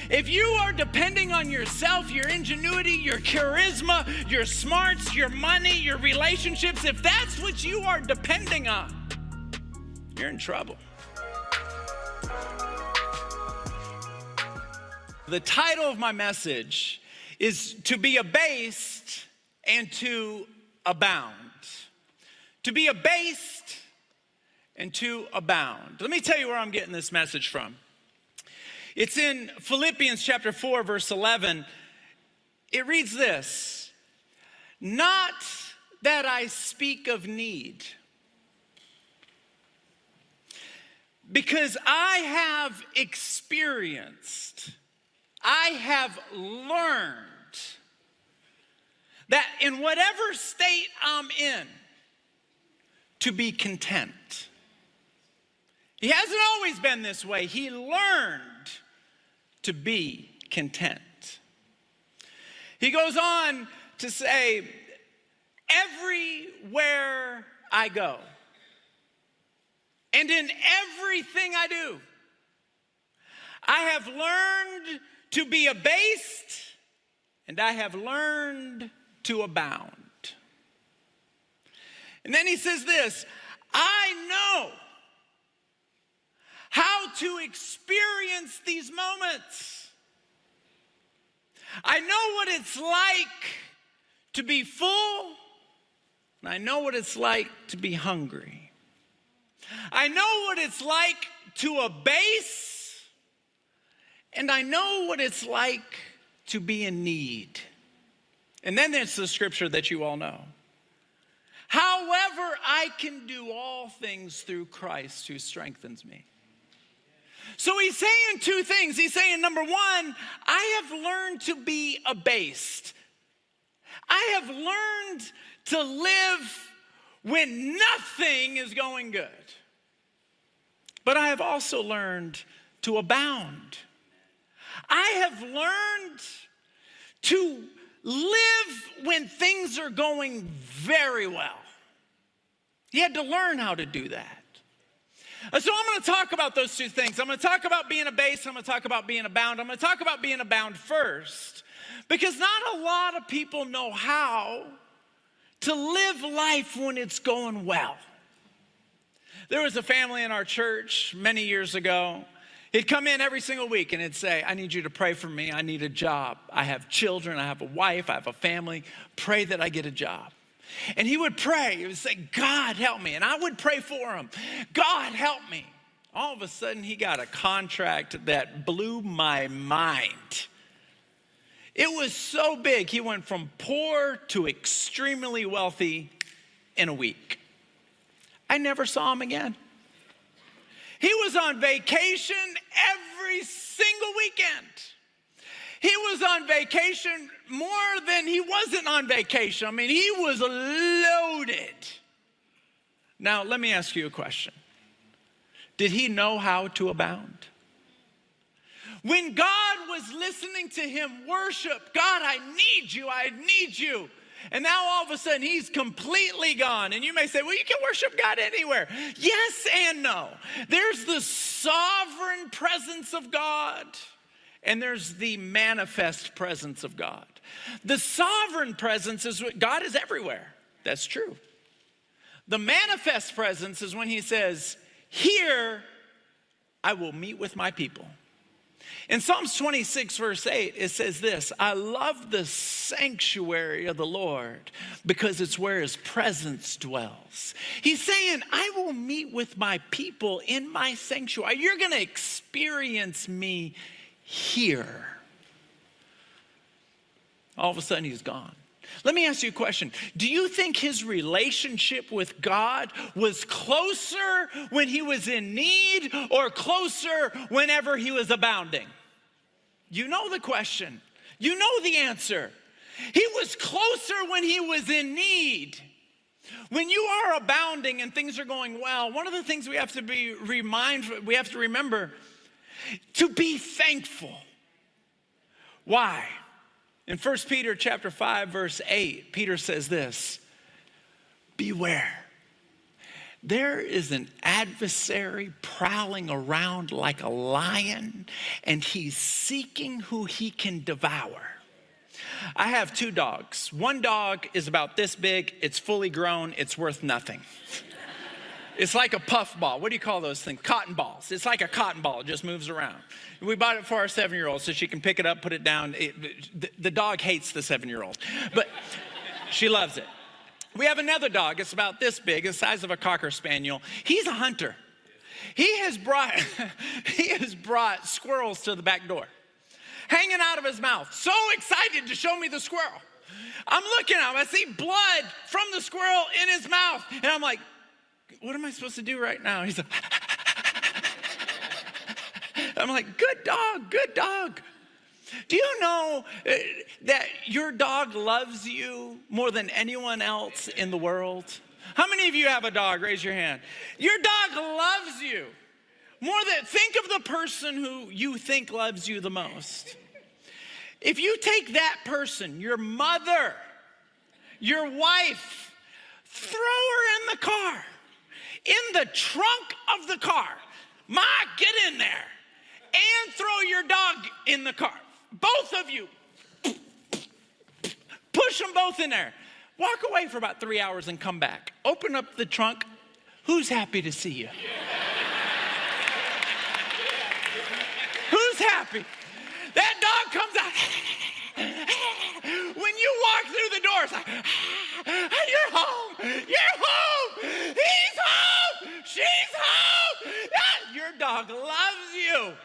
If you are depending on yourself, your ingenuity, your charisma, your smarts, your money, your relationships, if that's what you are depending on, you're in trouble. The title of my message is To Be Abased and to Abound. To be abased and to abound. Let me tell you where I'm getting this message from. It's in Philippians chapter 4, verse 11. It reads this: not that I speak of need, because I have experienced, I have learned that in whatever state I'm in, to be content. He hasn't always been this way. He learned to be content. He goes on to say, everywhere I go, and in everything I do, I have learned to be abased, and I have learned to abound. And then he says this: I know how to experience these moments. I know what it's like to be full, and I know what it's like to be hungry. I know what it's like to abase, and I know what it's like to be in need. And then there's the scripture that you all know. However, I can do all things through Christ who strengthens me. So he's saying two things. He's saying, number one, I have learned to be abased. I have learned to live when nothing is going good. But I have also learned to abound. I have learned to live when things are going very well. He had to learn how to do that. So I'm going to talk about those two things. I'm going to talk about being abased. I'm going to talk about being abound. I'm going to talk about being abound first, because not a lot of people know how to live life when it's going well. There was a family in our church many years ago. He'd come in every single week and he'd say, I need you to pray for me. I need a job. I have children. I have a wife. I have a family. Pray that I get a job. And he would pray. He would say, God, help me. And I would pray for him. God, help me. All of a sudden, he got a contract that blew my mind. It was so big. He went from poor to extremely wealthy in a week. I never saw him again. He was on vacation every single weekend. He was on vacation more than he wasn't on vacation. I mean, he was loaded. Now, let me ask you a question. Did he know how to abound? When God was listening to him worship, God, I need you, I need you. And now all of a sudden he's completely gone. And you may say, well, you can worship God anywhere. Yes and no. There's the sovereign presence of God, and there's the manifest presence of God. The sovereign presence is God is everywhere. That's true. The manifest presence is when he says, here I will meet with my people. In Psalms 26, verse 8, it says this: I love the sanctuary of the Lord because it's where his presence dwells. He's saying, I will meet with my people in my sanctuary. You're going to experience me here. All of a sudden, he's gone. Let me ask you a question. Do you think his relationship with God was closer when he was in need or closer whenever he was abounding? You know the question. You know the answer. He was closer when he was in need. When you are abounding and things are going well, one of the things we have to remember to be thankful. Why? In 1 Peter chapter 5, verse 8, Peter says this: beware. There is an adversary prowling around like a lion, and he's seeking who he can devour. I have 2 dogs. One dog is about this big. It's fully grown. It's worth nothing. It's like a puff ball. What do you call those things? Cotton balls. It's like a cotton ball. It just moves around. We bought it for our 7-year-old so she can pick it up, put it down. The dog hates the 7-year-old, but she loves it. We have another dog. It's about this big, the size of a Cocker Spaniel. He's a hunter. He has brought squirrels to the back door, hanging out of his mouth. So excited to show me the squirrel. I'm looking at him. I see blood from the squirrel in his mouth. And I'm like, what am I supposed to do right now? He's like, I'm like, good dog, good dog. Do you know that your dog loves you more than anyone else in the world? How many of you have a dog? Raise your hand. Your dog loves you more than, think of the person who you think loves you the most. If you take that person, your mother, your wife, throw her in the car, in the trunk of the car. Ma, get in there. And throw your dog in the car. Both of you. Push them both in there. Walk away for about 3 hours and come back. Open up the trunk. Who's happy to see you? Who's happy? That dog comes out. When you walk through the door, it's like, you're home. You're home. He's home. She's home. Your dog loves you.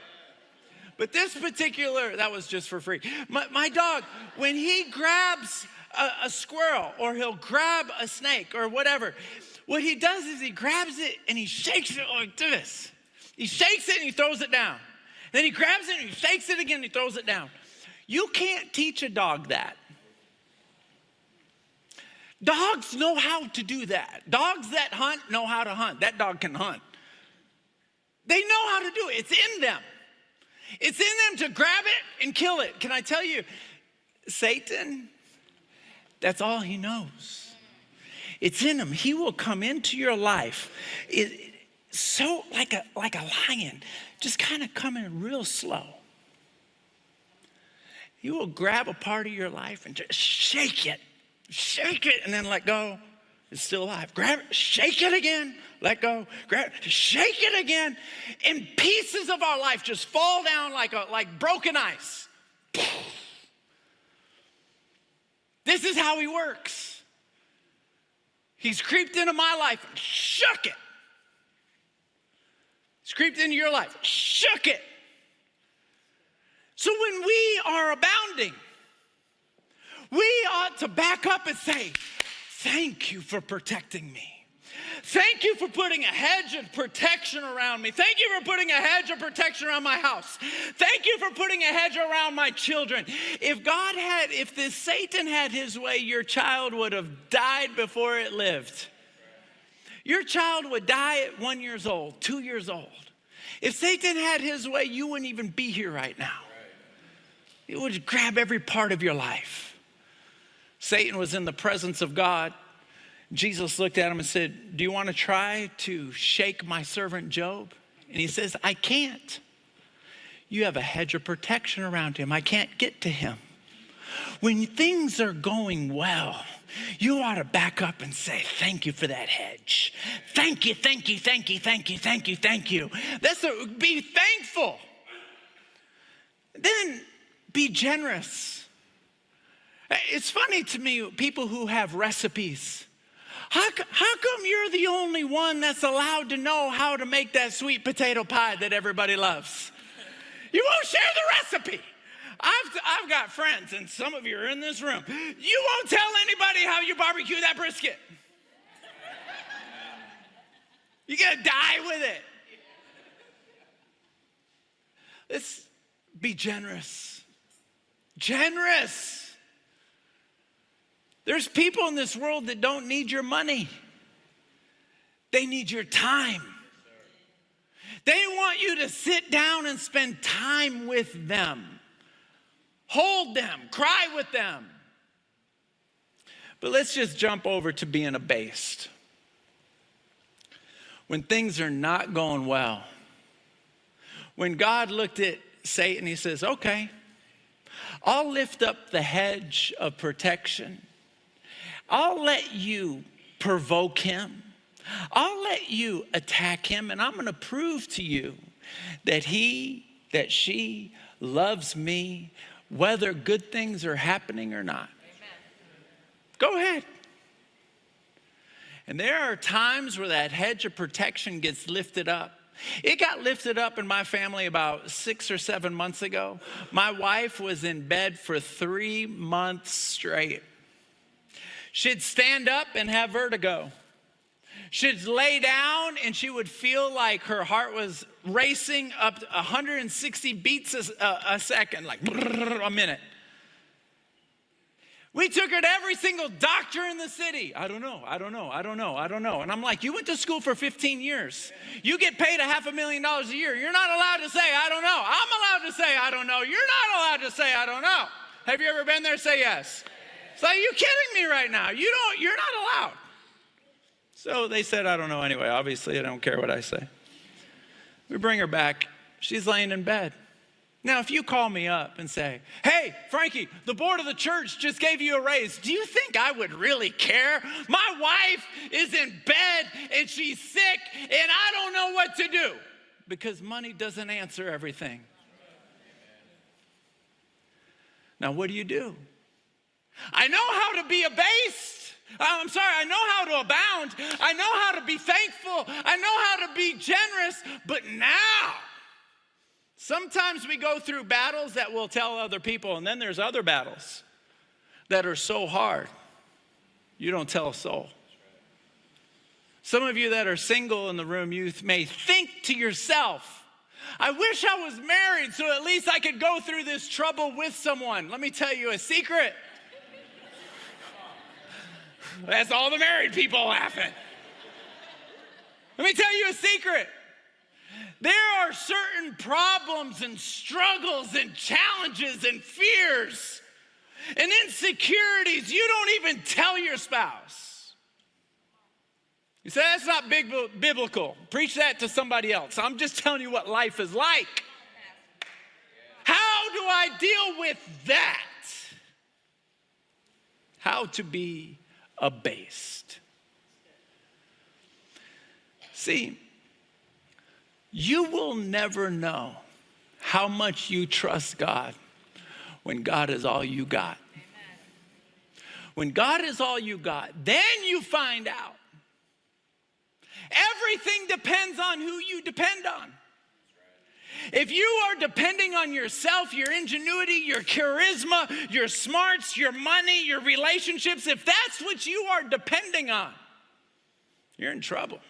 But this particular, that was just for free. My dog, when he grabs a squirrel or he'll grab a snake or whatever, what he does is he grabs it and he shakes it like this. He shakes it and he throws it down. Then he grabs it and he shakes it again and he throws it down. You can't teach a dog that. Dogs know how to do that. Dogs that hunt know how to hunt. That dog can hunt. They know how to do it. It's in them. It's in them to grab it and kill it. Can I tell you, Satan, that's all he knows. It's in him. He will come into your life so like a lion, just kind of coming real slow. He will grab a part of your life and just shake it, and then let go. It's still alive. Grab it, shake it again, let go. Grab it, shake it again. And pieces of our life just fall down like broken ice. This is how he works. He's creeped into my life and shook it. He's creeped into your life, shook it. So when we are abounding, we ought to back up and say, thank you for protecting me. Thank you for putting a hedge of protection around me. Thank you for putting a hedge of protection around my house. Thank you for putting a hedge around my children. If this Satan had his way, your child would have died before it lived. Your child would die at 1 year old, 2 years old. If Satan had his way, you wouldn't even be here right now. It would grab every part of your life. Satan was in the presence of God. Jesus looked at him and said, do you want to try to shake my servant Job? And he says, I can't. You have a hedge of protection around him. I can't get to him. When things are going well, you ought to back up and say, thank you for that hedge. Thank you, thank you, thank you, thank you, thank you, thank you. Be thankful. Then be generous. It's funny to me, people who have recipes. How come you're the only one that's allowed to know how to make that sweet potato pie that everybody loves? You won't share the recipe. I've got friends, and some of you are in this room. You won't tell anybody how you barbecue that brisket. You're going to die with it. Let's be generous. Generous. There's people in this world that don't need your money. They need your time. They want you to sit down and spend time with them. Hold them, cry with them. But let's just jump over to being abased. when things are not going well, when God looked at Satan, he says, okay, I'll lift up the hedge of protection. I'll let you provoke him. I'll let you attack him, and I'm going to prove to you that she loves me, whether good things are happening or not. Amen. Go ahead. And there are times where that hedge of protection gets lifted up. It got lifted up in my family about 6 or 7 months ago. My wife was in bed for 3 months straight. She'd stand up and have vertigo. She'd lay down and she would feel like her heart was racing up 160 beats a second, like a minute. We took her to every single doctor in the city. I don't know. And I'm like, you went to school for 15 years. You get paid $500,000 a year. You're not allowed to say, I don't know. I'm allowed to say, I don't know. You're not allowed to say, I don't know. Have you ever been there? Say yes. It's like, you kidding me right now? You're not allowed. So they said, I don't know anyway. Obviously, I don't care what I say. We bring her back. She's laying in bed. Now, if you call me up and say, hey, Frankie, the board of the church just gave you a raise, do you think I would really care? My wife is in bed and she's sick and I don't know what to do. Because money doesn't answer everything. Now, what do? I know how to be abased. I know how to abound. I know how to be thankful. I know how to be generous. But now, sometimes we go through battles that we'll tell other people, and then there's other battles that are so hard, you don't tell a soul. Some of you that are single in the room, you may think to yourself, I wish I was married so at least I could go through this trouble with someone. Let me tell you a secret. That's all the married people laughing. Let me tell you a secret. There are certain problems and struggles and challenges and fears and insecurities you don't even tell your spouse. You say, that's not biblical. Preach that to somebody else. I'm just telling you what life is like. How do I deal with that? How to be abased. See, you will never know how much you trust God when God is all you got. Amen. When God is all you got, then you find out. Everything depends on who you depend on. If you are depending on yourself, your ingenuity, your charisma, your smarts, your money, your relationships, if that's what you are depending on, you're in trouble.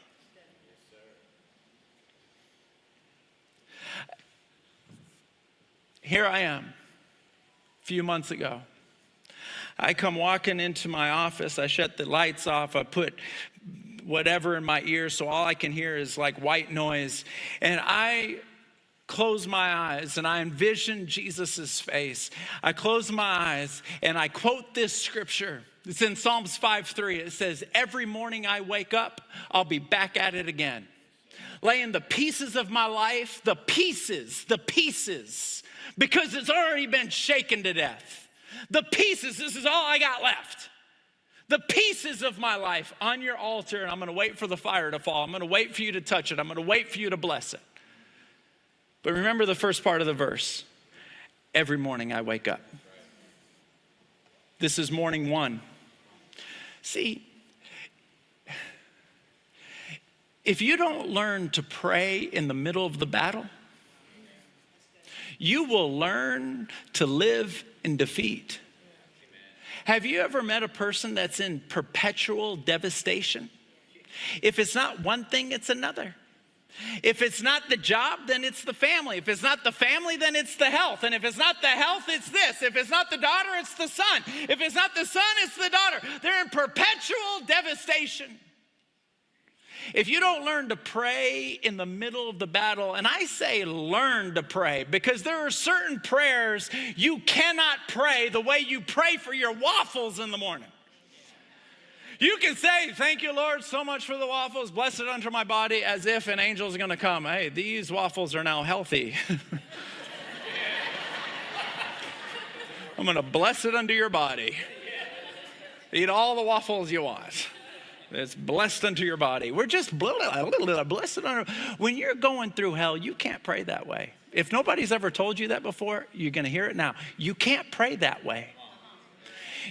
Here I am, a few months ago. I come walking into my office. I shut the lights off. I put whatever in my ears so all I can hear is like white noise. And I close my eyes and I envision Jesus's face. I close my eyes and I quote this scripture. It's in Psalms 5:3. It says, every morning I wake up, I'll be back at it again. Laying the pieces of my life, the pieces, because it's already been shaken to death. The pieces, this is all I got left. The pieces of my life on your altar, and I'm going to wait for the fire to fall. I'm going to wait for you to touch it. I'm going to wait for you to bless it. But remember the first part of the verse. Every morning I wake up. This is morning one. See, if you don't learn to pray in the middle of the battle, you will learn to live in defeat. Have you ever met a person that's in perpetual devastation? If it's not one thing, it's another. If it's not the job, then it's the family. If it's not the family, then it's the health. And if it's not the health, it's this. If it's not the daughter, it's the son. If it's not the son, it's the daughter. They're in perpetual devastation. If you don't learn to pray in the middle of the battle, and I say learn to pray because there are certain prayers you cannot pray the way you pray for your waffles in the morning. You can say, thank you, Lord, so much for the waffles. Blessed unto my body, as if an angel is going to come. Hey, these waffles are now healthy. I'm going to bless it unto your body. Eat all the waffles you want. It's blessed unto your body. We're just blessed unto. When you're going through hell, you can't pray that way. If nobody's ever told you that before, you're going to hear it now. You can't pray that way.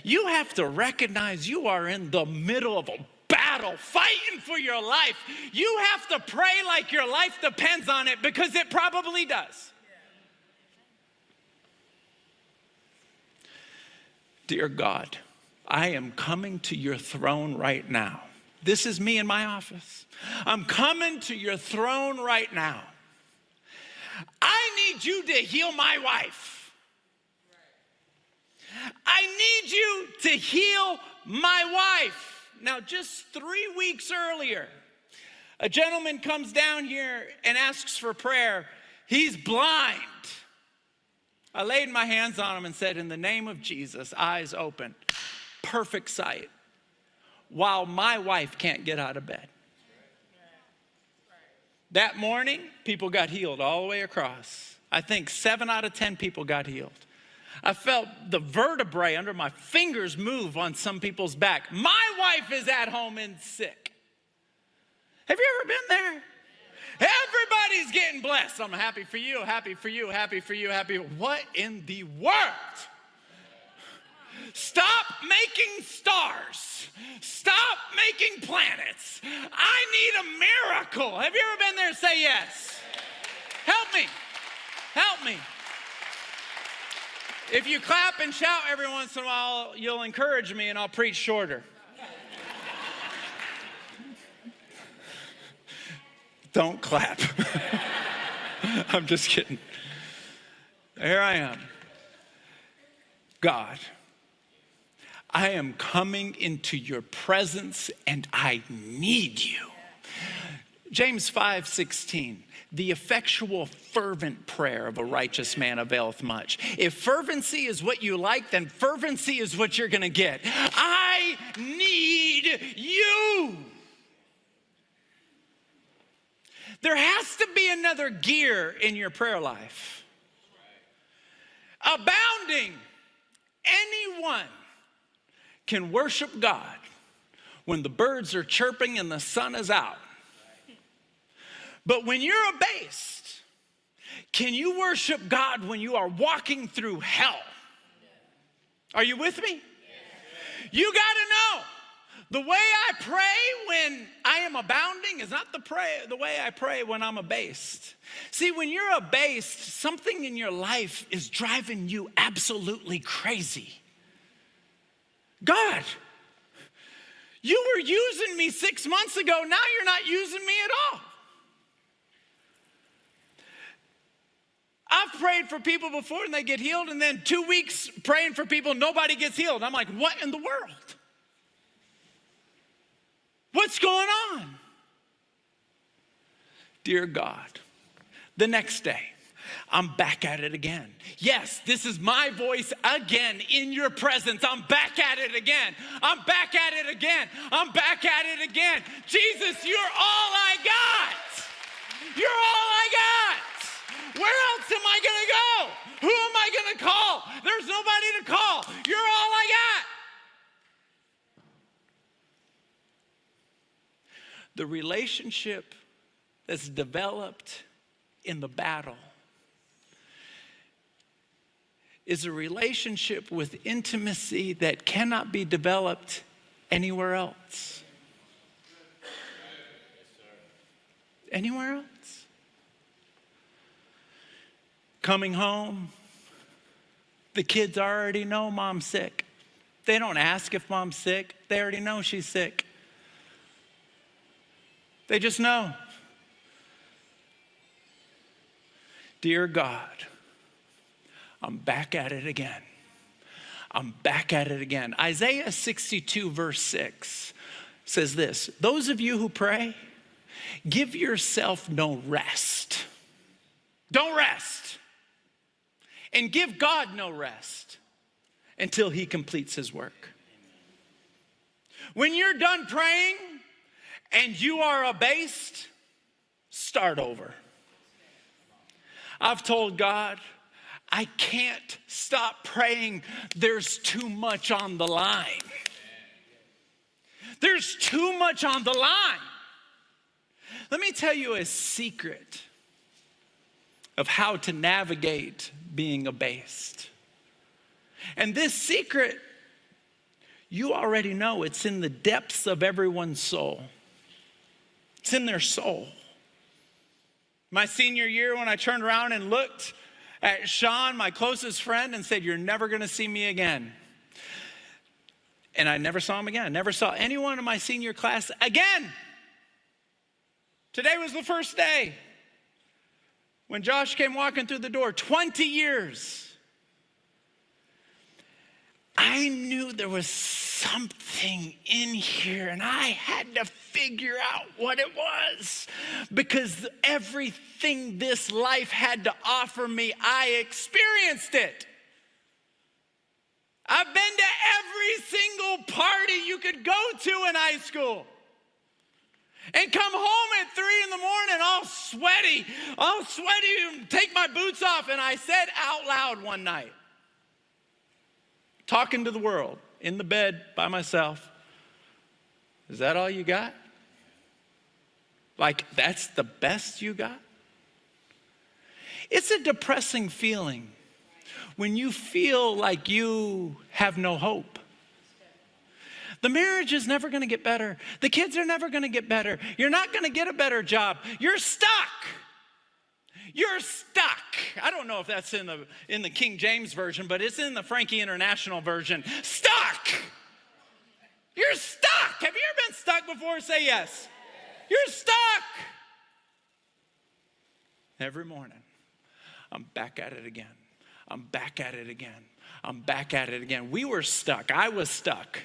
You have to recognize you are in the middle of a battle, fighting for your life. You have to pray like your life depends on it, because it probably does. Dear God, I am coming to your throne right now. This is me in my office. I'm coming to your throne right now. I need you to heal my wife. I need you to heal my wife. Now, just 3 weeks earlier, a gentleman comes down here and asks for prayer. He's blind. I laid my hands on him and said, in the name of Jesus, eyes open, perfect sight, while my wife can't get out of bed. That morning, people got healed all the way across. I think 7 out of 10 people got healed. I felt the vertebrae under my fingers move on some people's back. My wife is at home and sick. Have you ever been there? Everybody's getting blessed. I'm happy for you, happy for you, happy for you, happy. What in the world? Stop making stars. Stop making planets. I need a miracle. Have you ever been there? Say yes. Help me. Help me. If you clap and shout every once in a while, you'll encourage me and I'll preach shorter. Don't clap. I'm just kidding. Here I am. God, I am coming into your presence and I need you. James 5:16, the effectual fervent prayer of a righteous man availeth much. If fervency is what you like, then fervency is what you're gonna get. I need you. There has to be another gear in your prayer life. Abounding. Anyone can worship God when the birds are chirping and the sun is out. But when you're abased, can you worship God when you are walking through hell? Are you with me? You got to know. The way I pray when I am abounding is not the way I pray when I'm abased. See, when you're abased, something in your life is driving you absolutely crazy. God, you were using me 6 months ago. Now you're not using me at all. I've prayed for people before and they get healed, and then 2 weeks praying for people, nobody gets healed. I'm like, what in the world? What's going on? Dear God, the next day, I'm back at it again. Yes, this is my voice again in your presence. I'm back at it again. I'm back at it again. I'm back at it again. Jesus, you're all I got. You're all I got. Where else am I going to go? Who am I going to call? There's nobody to call. You're all I got. The relationship that's developed in the battle is a relationship with intimacy that cannot be developed anywhere else. Anywhere else. Coming home, the kids already know mom's sick. They don't ask if mom's sick. They already know she's sick. They just know. Dear God, I'm back at it again. I'm back at it again. Isaiah 62 verse 6 says this: those of you who pray, give yourself no rest. Don't rest. And give God no rest until he completes his work. When you're done praying and you are abased, start over. I've told God, I can't stop praying. There's too much on the line. There's too much on the line. Let me tell you a secret of how to navigate being abased. And this secret, you already know, it's in the depths of everyone's soul. It's in their soul. My senior year, when I turned around and looked at Sean, my closest friend, and said, "You're never going to see me again." And I never saw him again. I never saw anyone in my senior class again. Today was the first day when Josh came walking through the door, 20 years. I knew there was something in here, and I had to figure out what it was, because everything this life had to offer me, I experienced it. I've been to every single party you could go to in high school and come home at 3 a.m. all sweaty, take my boots off. And I said out loud one night, talking to the world, in the bed by myself, "Is that all you got? Like, that's the best you got?" It's a depressing feeling when you feel like you have no hope. The marriage is never going to get better. The kids are never going to get better. You're not going to get a better job. You're stuck. You're stuck. I don't know if that's in the King James version, but it's in the Frankie International version. Stuck. You're stuck. Have you ever been stuck before? Say yes. You're stuck. Every morning, I'm back at it again. I'm back at it again. I'm back at it again. We were stuck. I was stuck.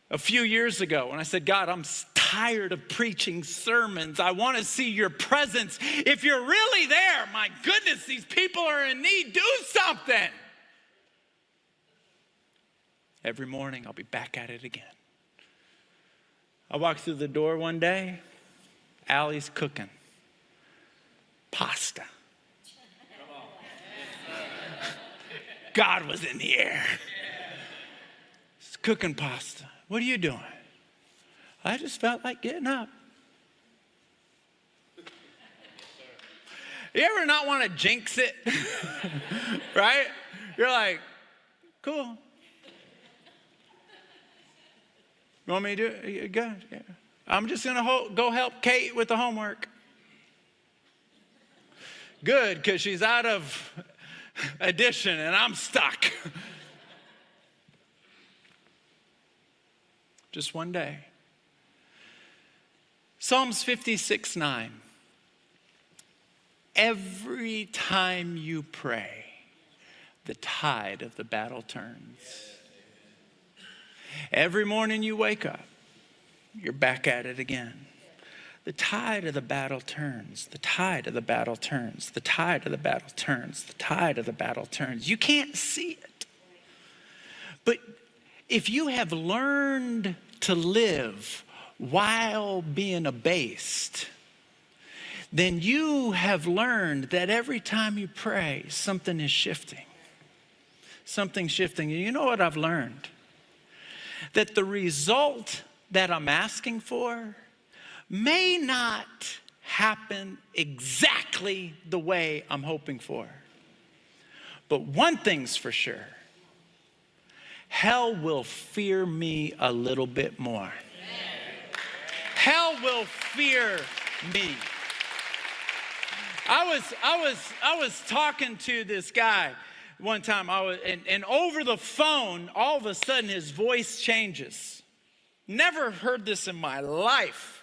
A few years ago, when I said, "God, I'm tired of preaching sermons. I want to see your presence. If you're really there, my goodness, these people are in need. Do something." Every morning, I'll be back at it again. I walked through the door one day. Allie's cooking pasta. God was in the air. She's cooking pasta. "What are you doing?" "I just felt like getting up." You ever not want to jinx it? Right? You're like, "Cool. You want me to do it?" "Good. Yeah. I'm just going to go help Kate with the homework." Good, because she's out of addition and I'm stuck. Just one day. Psalms 56:9. Every time you pray, the tide of the battle turns. Every morning you wake up, you're back at it again. The tide of the battle turns. The tide of the battle turns. The tide of the battle turns. The tide of the battle turns. You can't see it. But if you have learned to live while being abased, then you have learned that every time you pray, something is shifting. Something's shifting. And you know what I've learned? That the result that I'm asking for may not happen exactly the way I'm hoping for. But one thing's for sure. Hell will fear me a little bit more. Hell will fear me. I was talking to this guy one time. And over the phone, all of a sudden his voice changes. Never heard this in my life.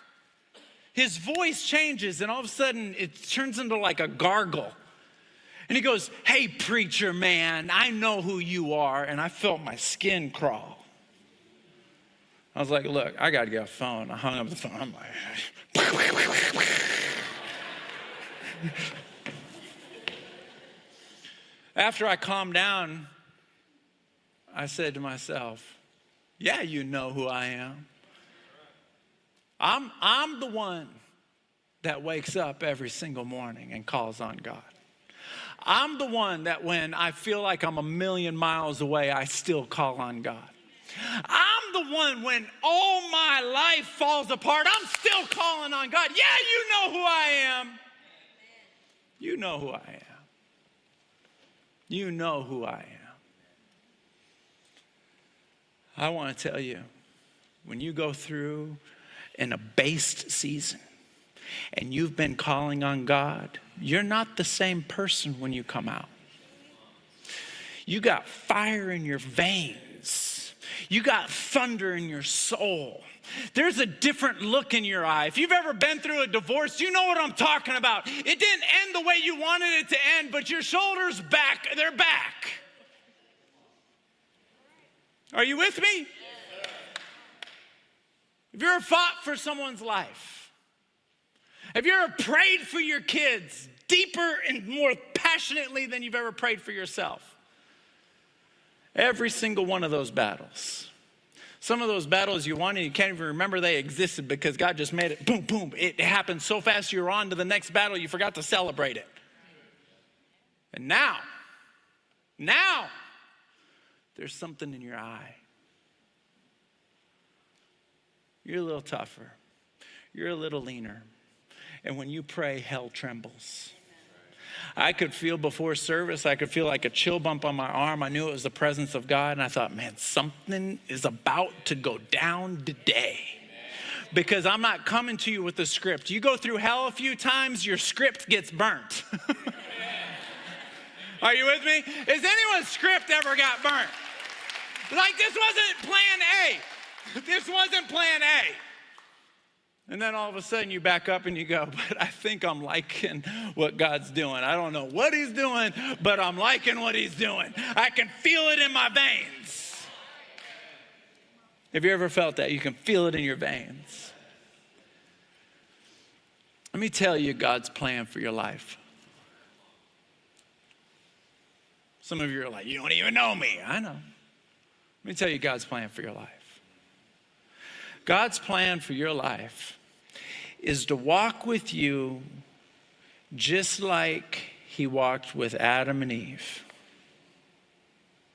His voice changes, and all of a sudden it turns into like a gargle. And he goes, "Hey, preacher man, I know who you are." And I felt my skin crawl. I was like, "Look, I got to get off the phone." I hung up the phone. I'm like, after I calmed down, I said to myself, Yeah, you know who I am. I'm the one that wakes up every single morning and calls on God. I'm the one that when I feel like I'm a million miles away, I still call on God. I'm the one when all my life falls apart, I'm still calling on God. Yeah, you know who I am. You know who I am. You know who I am. I want to tell you, when you go through an abased season and you've been calling on God, you're not the same person when you come out. You got fire in your veins. You got thunder in your soul. There's a different look in your eye. If you've ever been through a divorce, you know what I'm talking about. It didn't end the way you wanted it to end, but your shoulders back, they're back. Are you with me? Have you ever fought for someone's life? Have you ever prayed for your kids deeper and more passionately than you've ever prayed for yourself? Every single one of those battles. Some of those battles you won and you can't even remember they existed because God just made it boom, boom. It happened so fast you're on to the next battle you forgot to celebrate it. And now, there's something in your eye. You're a little tougher. You're a little leaner. And when you pray, hell trembles. I could feel before service, I could feel like a chill bump on my arm. I knew it was the presence of God. And I thought, man, something is about to go down today. Because I'm not coming to you with a script. You go through hell a few times, your script gets burnt. Are you with me? Has anyone's script ever got burnt? Like, this wasn't plan A. This wasn't plan A. And then all of a sudden you back up and you go, but I think I'm liking what God's doing. I don't know what he's doing, but I'm liking what he's doing. I can feel it in my veins. Have you ever felt that? You can feel it in your veins. Let me tell you God's plan for your life. Some of you are like, you don't even know me. I know. Let me tell you God's plan for your life. God's plan for your life is to walk with you just like he walked with Adam and Eve.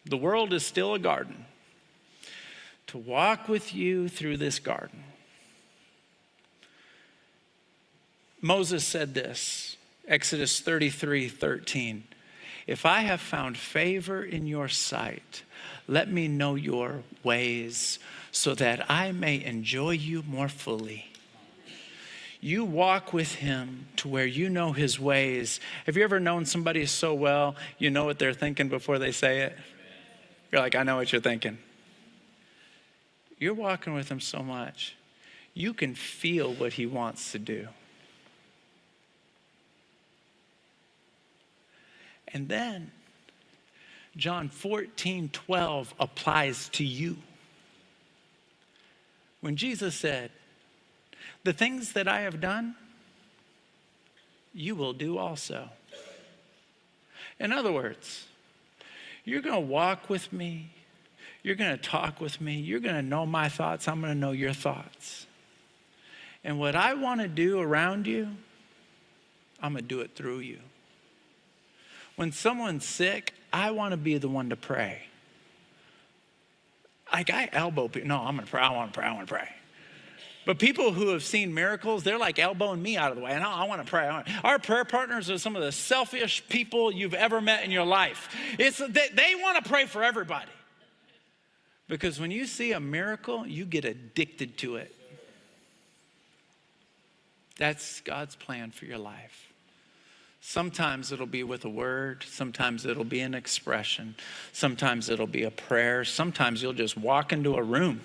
The world is still a garden. To walk with you through this garden. Moses said this, Exodus 33:13. If I have found favor in your sight, let me know your ways so that I may enjoy you more fully. You walk with him to where you know his ways. Have you ever known somebody so well, you know what they're thinking before they say it? You're like, I know what you're thinking. You're walking with him so much, you can feel what he wants to do. And then John 14:12 applies to you. When Jesus said, the things that I have done, you will do also. In other words, you're going to walk with me. You're going to talk with me. You're going to know my thoughts. I'm going to know your thoughts. And what I want to do around you, I'm going to do it through you. When someone's sick, I want to be the one to pray. Like I elbow people. No, I'm going to pray. I want to pray. But people who have seen miracles, they're like elbowing me out of the way. And I want to pray. Our prayer partners are some of the selfish people you've ever met in your life. They want to pray for everybody. Because when you see a miracle, you get addicted to it. That's God's plan for your life. Sometimes it'll be with a word. Sometimes it'll be an expression. Sometimes it'll be a prayer. Sometimes you'll just walk into a room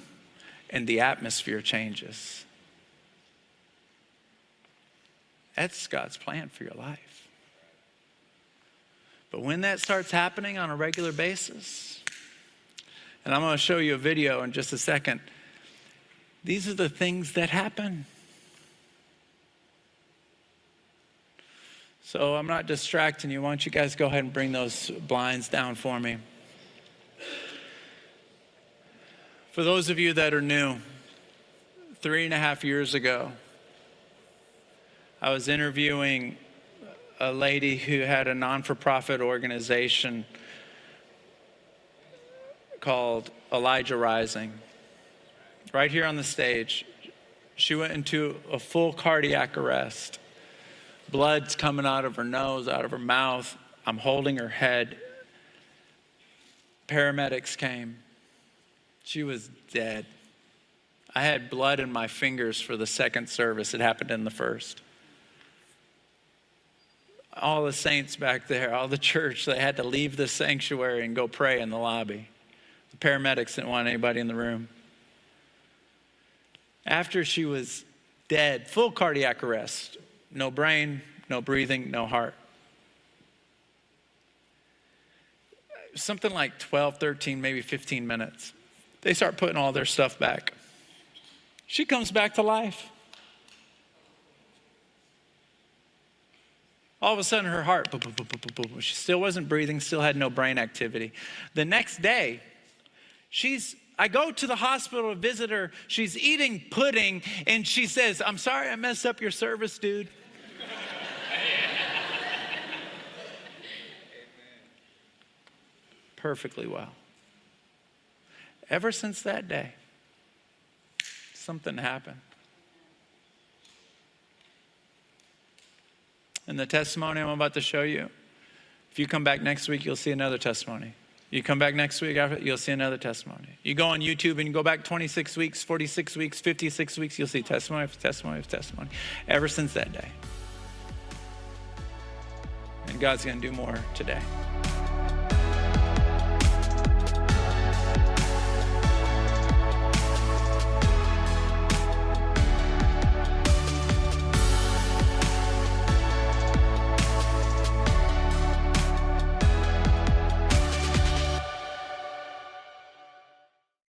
and the atmosphere changes. That's God's plan for your life. But when that starts happening on a regular basis, and I'm going to show you a video in just a second, these are the things that happen. So I'm not distracting you. Why don't you guys go ahead and bring those blinds down for me? For those of you that are new, 3.5 years ago, I was interviewing a lady who had a non-for-profit organization called Elijah Rising. Right here on the stage, she went into a full cardiac arrest. Blood's coming out of her nose, out of her mouth. I'm holding her head. Paramedics came. She was dead. I had blood in my fingers for the second service. It happened in the first. All the saints back there, all the church, they had to leave the sanctuary and go pray in the lobby. The paramedics didn't want anybody in the room. After she was dead, full cardiac arrest, no brain, no breathing, no heart. Something like 12, 13, maybe 15 minutes. They start putting all their stuff back. She comes back to life. All of a sudden, her heart, boom, boom, boom, boom, boom, boom. She still wasn't breathing, still had no brain activity. The next day, I go to the hospital to visit her. She's eating pudding, and she says, "I'm sorry I messed up your service, dude." Perfectly well. Ever since that day, something happened. And the testimony I'm about to show you, if you come back next week, you'll see another testimony. You come back next week, you'll see another testimony. You go on YouTube and you go back 26 weeks, 46 weeks, 56 weeks, you'll see testimony after testimony after testimony. Ever since that day. And God's going to do more today.